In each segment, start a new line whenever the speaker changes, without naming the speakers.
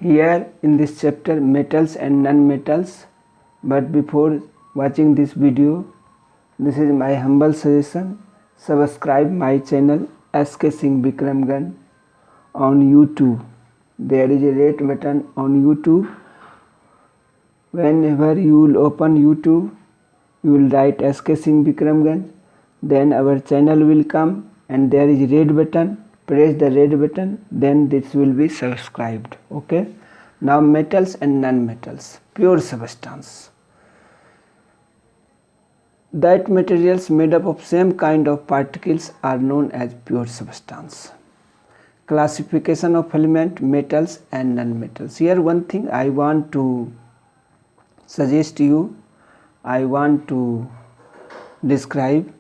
Here in this chapter, metals and non-metals. But before watching this video, this is my humble suggestion: subscribe my channel SK Singh Bikramganj on YouTube. There is a red button on YouTube. Whenever you will open YouTube, you will write SK Singh Bikramganj, then our channel will come, and there is red button. Press the red button, then this will be subscribed. Okay. Now metals and non-metals, pure substance. That materials made up of same kind of particles are known as pure substance. Classification of element, metals and non-metals. Here one thing I want to suggest you, I want to describe.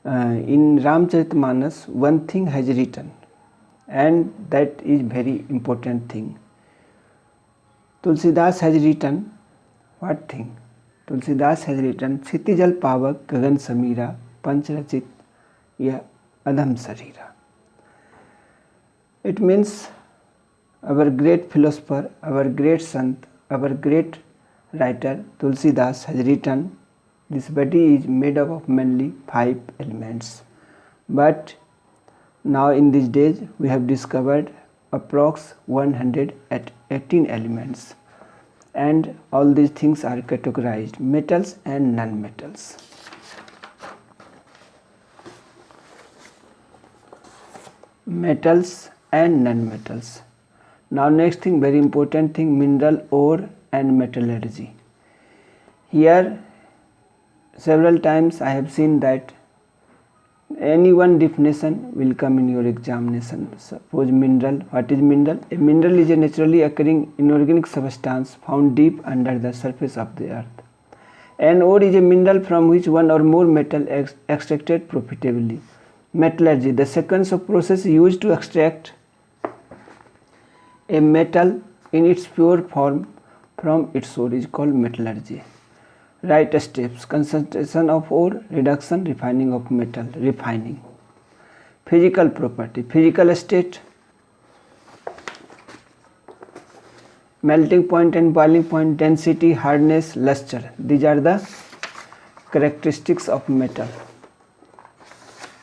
In Ramcharitmanas, one thing has written, and that is very important thing. Tulsidas has written what thing? Tulsidas has written Kshitijal Pavak Gagan Samira Panchrachit Ya Adham Sarira. It means our great philosopher, our great sant, our great writer Tulsidas has written, this body is made up of mainly 5 elements. But now in these days we have discovered approx 118 elements, and all these things are categorized: metals and non-metals. Metals and non-metals. Now next thing, very important thing, mineral ore and metallurgy. Here several times I have seen that any one definition will come in your examination. Suppose mineral. What is mineral? A mineral is a naturally occurring inorganic substance found deep under the surface of the earth. An ore is a mineral from which one or more metal is extracted profitably. Metallurgy, the sequence of process used to extract a metal in its pure form from its ore is called metallurgy. Right steps: concentration of ore, reduction, refining of metal, refining. Physical property, physical state, melting point and boiling point, density, hardness, luster. These are the characteristics of metal.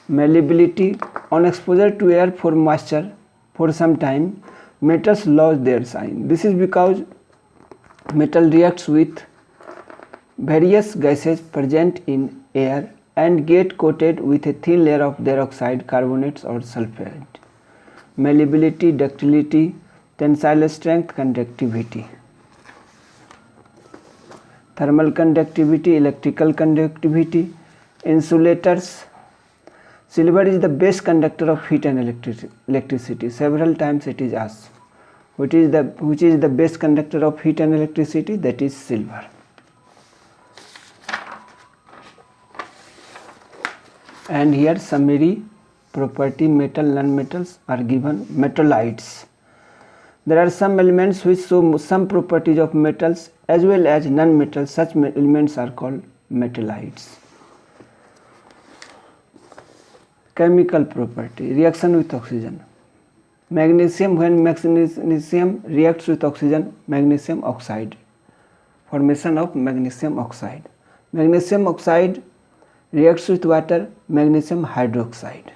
Malleability, on exposure to air for moisture for some time, metals lose their shine. This is because metal reacts with various gases present in air and get coated with a thin layer of their oxide, carbonates or sulfate. Malleability, ductility, tensile strength, conductivity. Thermal conductivity, electrical conductivity, insulators. Silver is the best conductor of heat and electricity. Several times it is asked, which is the best conductor of heat and electricity? That is silver. And here summary property, metal, non-metals are given. Metallites. There are some elements which show some properties of metals as well as non-metals. Such elements are called metallites. Chemical property, reaction with oxygen. Magnesium, when magnesium reacts with oxygen, magnesium oxide. Formation of magnesium oxide. Magnesium oxide reacts with water, magnesium hydroxide.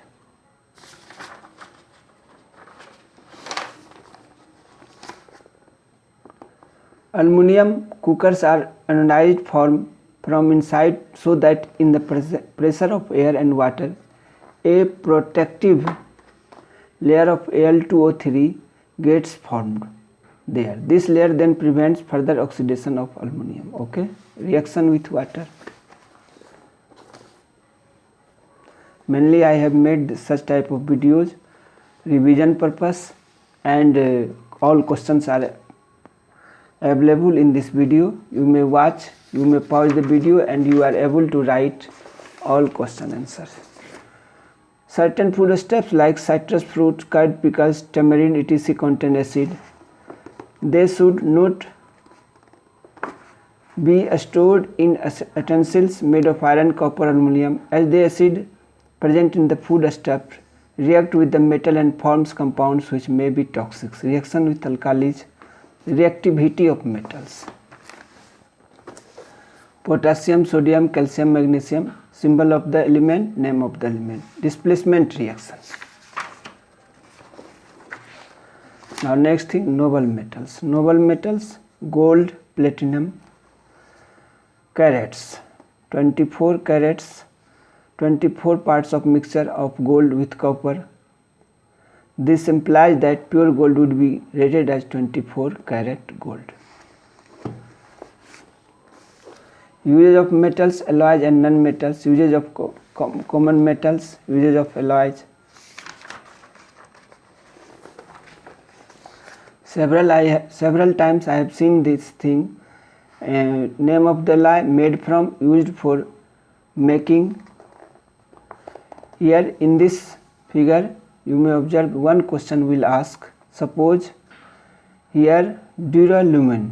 Aluminium cookers are anodized from inside so that in the pressure of air and water, a protective layer of Al2O3 gets formed there. This layer then prevents further oxidation of aluminium. Okay, reaction with water. Mainly I have made such type of videos, revision purpose, and all questions are available in this video. You may watch, you may pause the video, and you are able to write all question answers. Certain foodstuffs like citrus fruit, curd, pickles, tamarind, etc. contain acid. They should not be stored in utensils made of iron, copper, aluminum, as the acid present in the food stuff react with the metal and forms compounds which may be toxic. Reaction with alkalis, reactivity of metals. Potassium, sodium, calcium, magnesium, symbol of the element, name of the element. Displacement reaction. Now next thing, noble metals. Noble metals, gold, platinum, carats, 24 carats, 24 parts of mixture of gold with copper. This implies that pure gold would be rated as 24 carat gold. Usage of metals, alloys and non-metals. Usage of common metals, usage of alloys. Several times I have seen this thing. Name of the alloy, made from, used for making. Here in this figure you may observe one question will ask. Suppose here duralumin,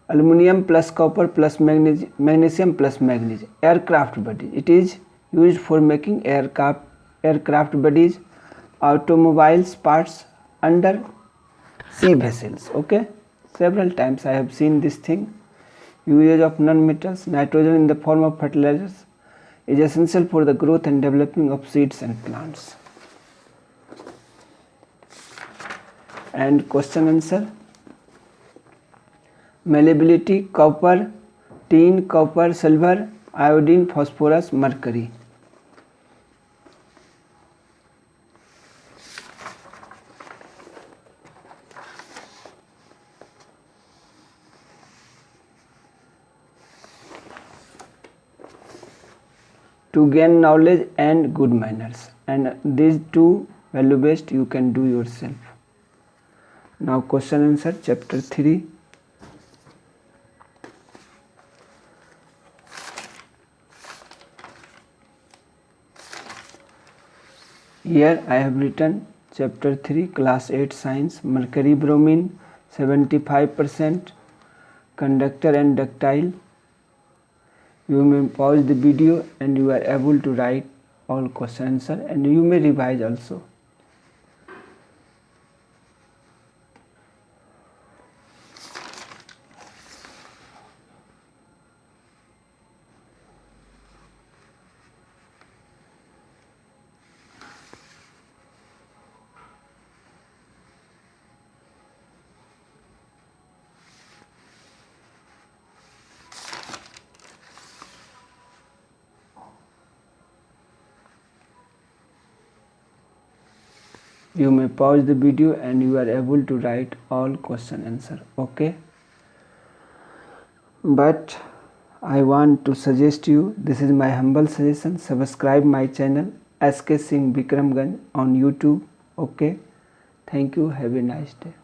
aluminum plus copper plus magnesium plus magnesium, aircraft body. It is used for making aircraft bodies, automobiles parts, under sea vessels. Okay, several times I have seen this thing. Usage of non-metals. Nitrogen in the form of fertilizers is essential for the growth and developing of seeds and plants. And question answer. Malleability, copper, tin, copper, silver, iodine, phosphorus, mercury. To gain knowledge and good manners, and these two value based you can do yourself. Now question answer, chapter 3. Here I have written chapter 3, class 8 science, mercury bromine 75%, conductor and ductile. You may pause the video and you are able to write all question answer, and you may revise also. You may pause the video and you are able to write all question answer. Okay, but I want to suggest you, this is my humble suggestion, subscribe my channel SK Singh Bikramganj on YouTube. Okay, thank you, have a nice day.